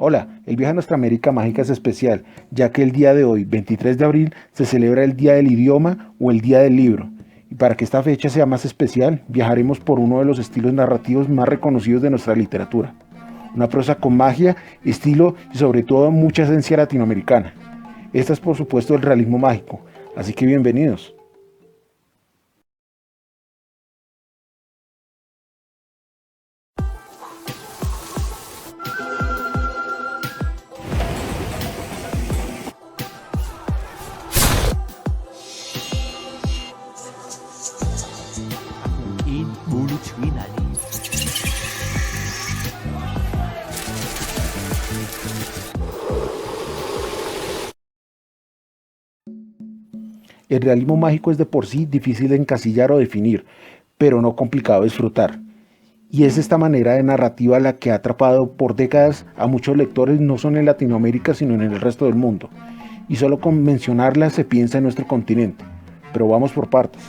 Hola, el viaje a nuestra América Mágica es especial, ya que el día de hoy, 23 de abril, se celebra el Día del Idioma o el Día del Libro. Y para que esta fecha sea más especial, viajaremos por uno de los estilos narrativos más reconocidos de nuestra literatura. Una prosa con magia, estilo y sobre todo mucha esencia latinoamericana. Esta es por supuesto el realismo mágico, así que bienvenidos. El realismo mágico es de por sí difícil de encasillar o definir, pero no complicado de disfrutar. Y es esta manera de narrativa la que ha atrapado por décadas a muchos lectores, no solo en Latinoamérica, sino en el resto del mundo. Y solo con mencionarla se piensa en nuestro continente. Pero vamos por partes.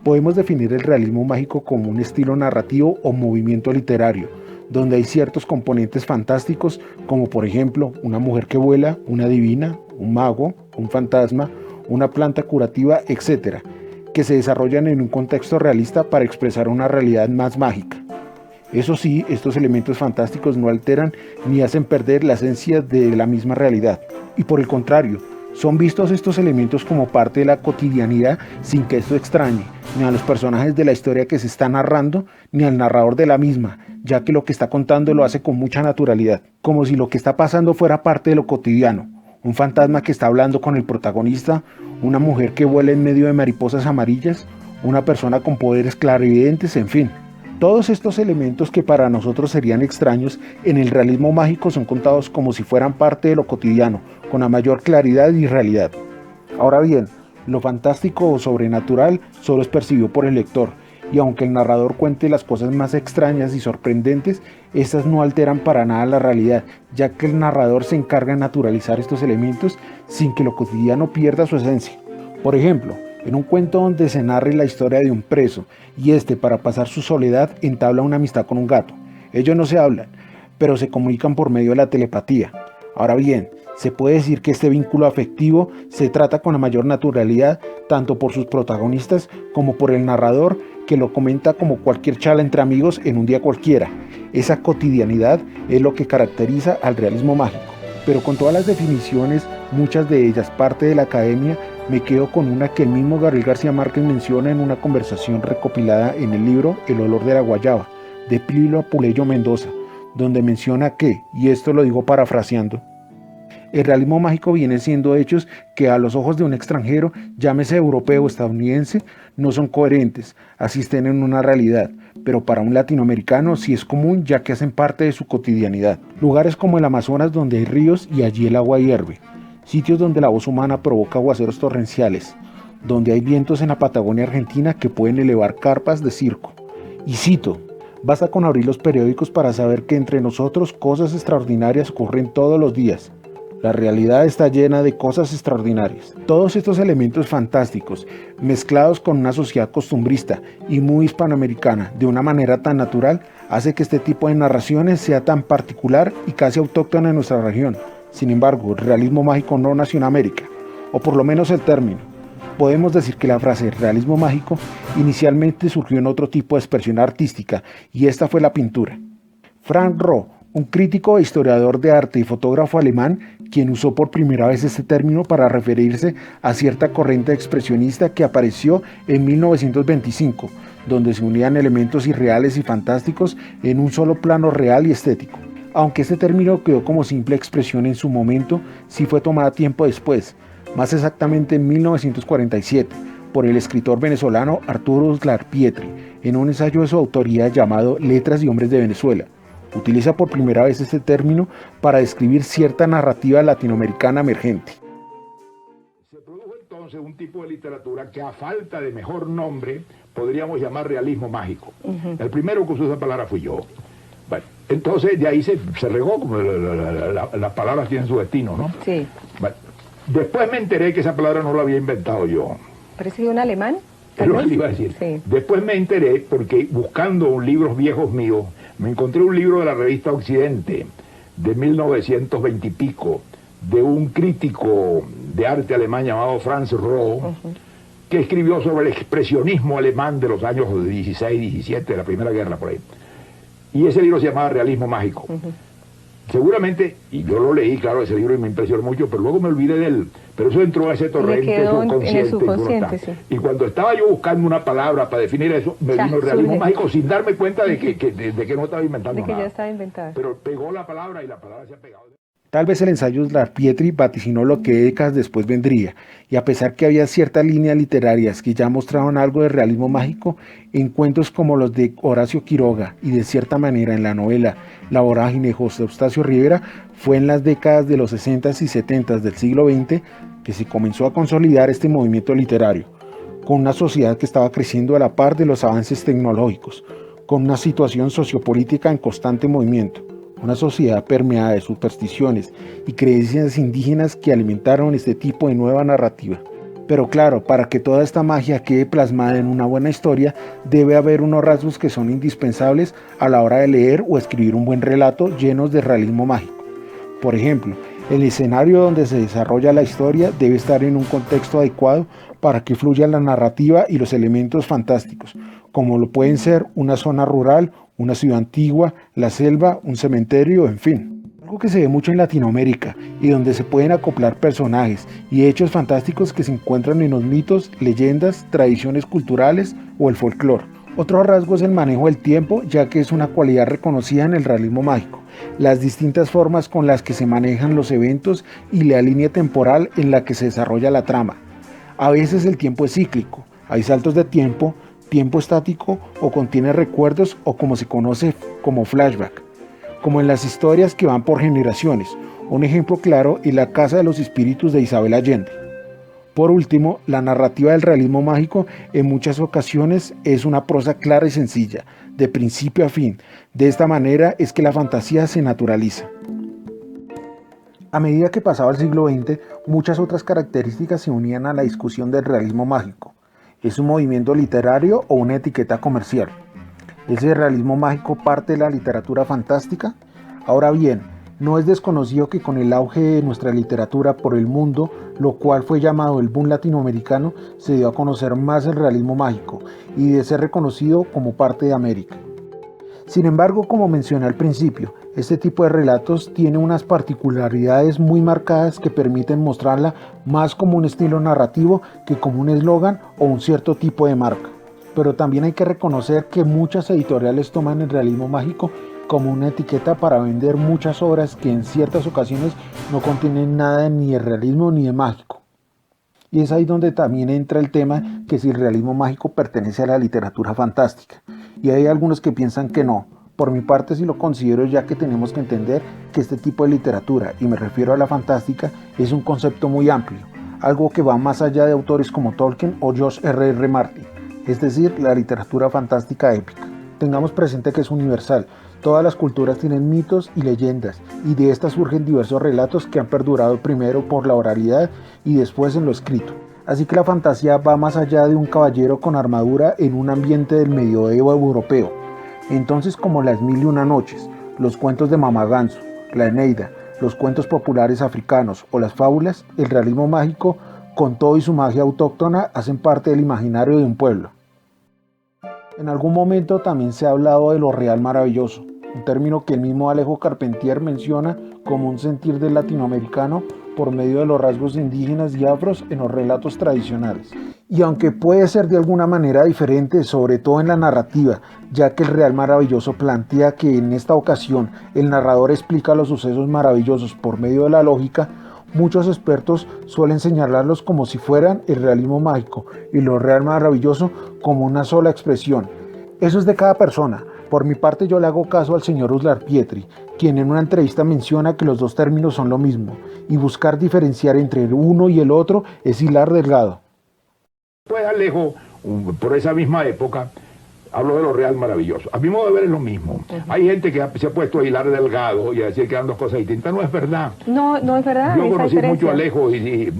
Podemos definir el realismo mágico como un estilo narrativo o movimiento literario, donde hay ciertos componentes fantásticos, como por ejemplo una mujer que vuela, una divina, un mago, un fantasma, una planta curativa, etc., que se desarrollan en un contexto realista para expresar una realidad más mágica. Eso sí, estos elementos fantásticos no alteran ni hacen perder la esencia de la misma realidad. Y por el contrario, son vistos estos elementos como parte de la cotidianidad sin que esto extrañe ni a los personajes de la historia que se está narrando, ni al narrador de la misma, ya que lo que está contando lo hace con mucha naturalidad, como si lo que está pasando fuera parte de lo cotidiano. Un fantasma que está hablando con el protagonista, una mujer que vuela en medio de mariposas amarillas, una persona con poderes clarividentes, en fin. Todos estos elementos que para nosotros serían extraños, en el realismo mágico son contados como si fueran parte de lo cotidiano, con la mayor claridad y realidad. Ahora bien, lo fantástico o sobrenatural solo es percibido por el lector, y aunque el narrador cuente las cosas más extrañas y sorprendentes, estas no alteran para nada la realidad, ya que el narrador se encarga de naturalizar estos elementos sin que lo cotidiano pierda su esencia. Por ejemplo, en un cuento donde se narre la historia de un preso, y para pasar su soledad, entabla una amistad con un gato. Ellos no se hablan, pero se comunican por medio de la telepatía. Ahora bien, se puede decir que este vínculo afectivo se trata con la mayor naturalidad, tanto por sus protagonistas como por el narrador, que lo comenta como cualquier charla entre amigos en un día cualquiera. Esa cotidianidad es lo que caracteriza al realismo mágico. Pero con todas las definiciones, muchas de ellas parte de la academia, me quedo con una que el mismo Gabriel García Márquez menciona en una conversación recopilada en el libro El olor de la guayaba, de Plilo Apuleyo Mendoza, donde menciona que, y esto lo digo parafraseando, el realismo mágico viene siendo hechos que a los ojos de un extranjero, llámese europeo o estadounidense, no son coherentes, asisten en una realidad, pero para un latinoamericano sí es común ya que hacen parte de su cotidianidad. Lugares como el Amazonas donde hay ríos y allí el agua hierve, sitios donde la voz humana provoca aguaceros torrenciales, donde hay vientos en la Patagonia Argentina que pueden elevar carpas de circo. Y cito, basta con abrir los periódicos para saber que entre nosotros cosas extraordinarias ocurren todos los días. La realidad está llena de cosas extraordinarias. Todos estos elementos fantásticos, mezclados con una sociedad costumbrista y muy hispanoamericana de una manera tan natural, hace que este tipo de narraciones sea tan particular y casi autóctona en nuestra región. Sin embargo, el realismo mágico no nació en América, o por lo menos el término. Podemos decir que la frase realismo mágico inicialmente surgió en otro tipo de expresión artística, y esta fue la pintura. Frank Roh, un crítico e historiador de arte y fotógrafo alemán, quien usó por primera vez este término para referirse a cierta corriente expresionista que apareció en 1925, donde se unían elementos irreales y fantásticos en un solo plano real y estético. Aunque este término quedó como simple expresión en su momento, sí fue tomada tiempo después, más exactamente en 1947, por el escritor venezolano Arturo Uslar Pietri, en un ensayo de su autoría llamado Letras y Hombres de Venezuela. Utiliza por primera vez este término para describir cierta narrativa latinoamericana emergente. Se produjo entonces un tipo de literatura que a falta de mejor nombre podríamos llamar realismo mágico. El primero que usó esa palabra fui yo. Bueno, entonces de ahí se regó, como las palabras tienen su destino, ¿no? Sí. Bueno, después me enteré que esa palabra no la había inventado yo. ¿Parece un alemán? Es lo que le iba a decir. Sí. Después me enteré porque buscando libros viejos míos, me encontré un libro de la revista Occidente, de 1920 y pico, de un crítico de arte alemán llamado Franz Roh, que escribió sobre el expresionismo alemán de los años 16, 17, de la Primera Guerra, por ahí. Y ese libro se llamaba Realismo Mágico. Seguramente, y yo lo leí, claro, ese libro y me impresionó mucho, pero luego me olvidé de él. Pero eso entró a ese torrente subconsciente. Sí. Y cuando estaba yo buscando una palabra para definir eso, me vino el realismo mágico sin darme cuenta de que no estaba inventando nada. De que nada. ya estaba inventada. Pero pegó la palabra y la palabra se ha pegado. Tal vez el ensayo Larpietri vaticinó lo que décadas después vendría, y a pesar que había ciertas líneas literarias que ya mostraban algo de realismo mágico, en cuentos como los de Horacio Quiroga y de cierta manera en la novela La vorágine de José Eustacio Rivera, fue en las décadas de los 60s y 70s del siglo XX que se comenzó a consolidar este movimiento literario, con una sociedad que estaba creciendo a la par de los avances tecnológicos, con una situación sociopolítica en constante movimiento. Una sociedad permeada de supersticiones y creencias indígenas que alimentaron este tipo de nueva narrativa. Pero claro, para que toda esta magia quede plasmada en una buena historia, debe haber unos rasgos que son indispensables a la hora de leer o escribir un buen relato llenos de realismo mágico. Por ejemplo, el escenario donde se desarrolla la historia debe estar en un contexto adecuado para que fluya la narrativa y los elementos fantásticos, como lo pueden ser una zona rural, una ciudad antigua, la selva, un cementerio, en fin. Algo que se ve mucho en Latinoamérica y donde se pueden acoplar personajes y hechos fantásticos que se encuentran en los mitos, leyendas, tradiciones culturales o el folclore. Otro rasgo es el manejo del tiempo, ya que es una cualidad reconocida en el realismo mágico. Las distintas formas con las que se manejan los eventos y la línea temporal en la que se desarrolla la trama. A veces el tiempo es cíclico, hay saltos de tiempo, tiempo estático o contiene recuerdos o como se conoce como flashback, como en las historias que van por generaciones. Un ejemplo claro es La Casa de los Espíritus de Isabel Allende. Por último, la narrativa del realismo mágico en muchas ocasiones es una prosa clara y sencilla, de principio a fin. De esta manera es que la fantasía se naturaliza. A medida que pasaba el siglo XX, muchas otras características se unían a la discusión del realismo mágico. ¿Es un movimiento literario o una etiqueta comercial? ¿Es el realismo mágico parte de la literatura fantástica? Ahora bien, no es desconocido que con el auge de nuestra literatura por el mundo, lo cual fue llamado el boom latinoamericano, se dio a conocer más el realismo mágico y de ser reconocido como parte de América. Sin embargo, como mencioné al principio, este tipo de relatos tiene unas particularidades muy marcadas que permiten mostrarla más como un estilo narrativo que como un eslogan o un cierto tipo de marca. Pero también hay que reconocer que muchas editoriales toman el realismo mágico como una etiqueta para vender muchas obras que en ciertas ocasiones no contienen nada ni de realismo ni de mágico. Y es ahí donde también entra el tema que si el realismo mágico pertenece a la literatura fantástica. Y hay algunos que piensan que no. Por mi parte sí lo considero, ya que tenemos que entender que este tipo de literatura, y me refiero a la fantástica, es un concepto muy amplio, algo que va más allá de autores como Tolkien o George R.R. Martin, es decir, la literatura fantástica épica. Tengamos presente que es universal, todas las culturas tienen mitos y leyendas, y de estas surgen diversos relatos que han perdurado primero por la oralidad y después en lo escrito. Así que la fantasía va más allá de un caballero con armadura en un ambiente del medioevo europeo. Entonces, como las Mil y una noches, los cuentos de Mama Ganso, la Eneida, los cuentos populares africanos o las fábulas, el realismo mágico, con todo y su magia autóctona, hacen parte del imaginario de un pueblo. En algún momento también se ha hablado de lo real maravilloso, un término que el mismo Alejo Carpentier menciona como un sentir del latinoamericano por medio de los rasgos indígenas y afros en los relatos tradicionales. Y aunque puede ser de alguna manera diferente, sobre todo en la narrativa, ya que el real maravilloso plantea que en esta ocasión el narrador explica los sucesos maravillosos por medio de la lógica, muchos expertos suelen señalarlos como si fueran el realismo mágico y lo real maravilloso como una sola expresión. Eso es de cada persona. Por mi parte yo le hago caso al señor Larpietri, quien en una entrevista menciona que los dos términos son lo mismo, y buscar diferenciar entre el uno y el otro es hilar delgado. Pues Alejo, por esa misma época, Hablo de lo real maravilloso. A mi modo de ver es lo mismo. Hay gente que se ha puesto a hilar delgado y a decir que eran dos cosas distintas. No es verdad. No, no es verdad. Yo conocí mucho a Alejo y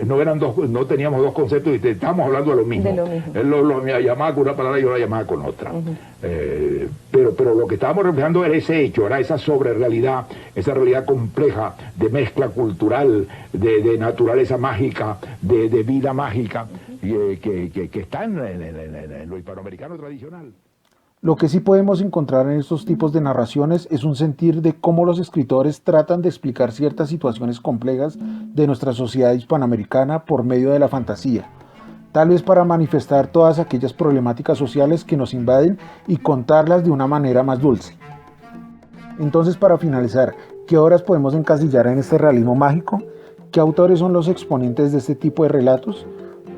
no teníamos dos conceptos distintos. Estábamos hablando de lo mismo. Él me llamaba con una palabra y yo la llamaba con otra. Pero lo que estábamos reflejando era ese hecho, era esa sobrerealidad, esa realidad compleja de mezcla cultural, de naturaleza mágica, de vida mágica, que está en lo hispanoamericano tradicional. Lo que sí podemos encontrar en estos tipos de narraciones es un sentir de cómo los escritores tratan de explicar ciertas situaciones complejas de nuestra sociedad hispanoamericana por medio de la fantasía, tal vez para manifestar todas aquellas problemáticas sociales que nos invaden y contarlas de una manera más dulce. Entonces, para finalizar, ¿qué obras podemos encasillar en este realismo mágico? ¿Qué autores son los exponentes de este tipo de relatos?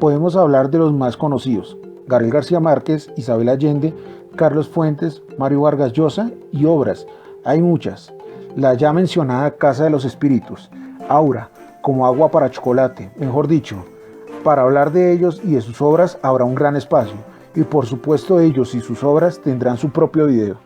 Podemos hablar de los más conocidos: Gabriel García Márquez, Isabel Allende, Carlos Fuentes, Mario Vargas Llosa y obras. Hay muchas. La ya mencionada Casa de los Espíritus, Aura, Como agua para chocolate, mejor dicho. Para hablar de ellos y de sus obras habrá un gran espacio, y por supuesto ellos y sus obras tendrán su propio video.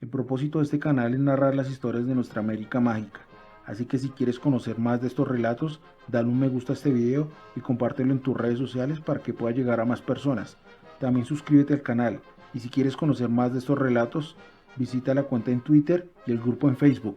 El propósito de este canal es narrar las historias de nuestra América mágica, así que si quieres conocer más de estos relatos, dale un me gusta a este video y compártelo en tus redes sociales para que pueda llegar a más personas. También suscríbete al canal, y si quieres conocer más de estos relatos, visita la cuenta en Twitter y el grupo en Facebook.